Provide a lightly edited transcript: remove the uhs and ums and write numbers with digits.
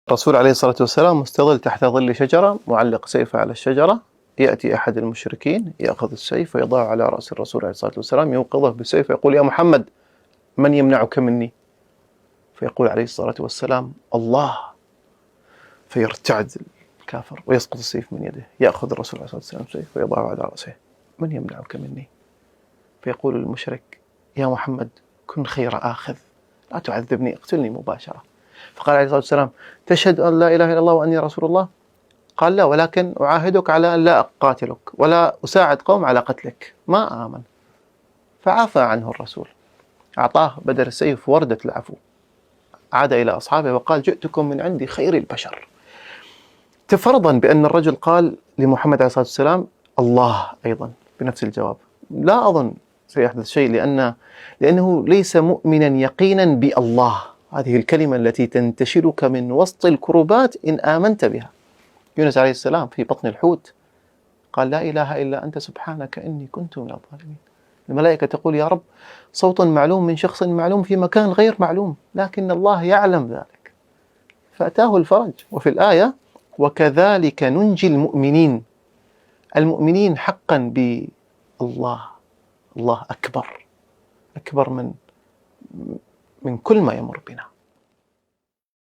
الرسول عليه الصلاة والسلام مستظل تحت ظل شجرة، معلق سيفه على الشجرة. يأتي أحد المشركين يأخذ السيف ويضعه على رأس الرسول عليه الصلاة والسلام، يوقظه بالسيف ويقول: يا محمد، من يمنعك مني؟ فيقول عليه الصلاة والسلام: الله. فيرتعد الكافر ويسقط السيف من يده. يأخذ الرسول عليه الصلاة والسلام السيف ويضعه على رأسه: من يمنعك مني؟ فيقول المشرك: يا محمد، كن خير آخذ، لا تعذبني، اقتلني مباشرة. فقال عليه الصلاة والسلام: تشهد أن لا إله إلا الله وأني رسول الله؟ قال: لا، ولكن أعاهدك على أن لا أقاتلك ولا أساعد قوم على قتلك. ما آمن، فعفى عنه الرسول، أعطاه بدل السيف وردة العفو. عاد إلى أصحابه وقال: جئتكم من عندي خير البشر. تفرضا بأن الرجل قال لمحمد عليه الصلاة والسلام: الله أيضا بنفس الجواب، لا أظن سيحدث شيء، لأنه ليس مؤمنا يقينا بالله، هذه الكلمة التي تنتشلك من وسط الكربات إن آمنت بها. يونس عليه السلام في بطن الحوت قال: لا إله إلا أنت سبحانك إني كنت من الظالمين. الملائكة تقول: يا رب، صوت معلوم من شخص معلوم في مكان غير معلوم، لكن الله يعلم ذلك، فأتاه الفرج. وفي الآية: وكذلك ننجي المؤمنين. المؤمنين حقا بالله. الله أكبر، أكبر من كل ما يمر بنا.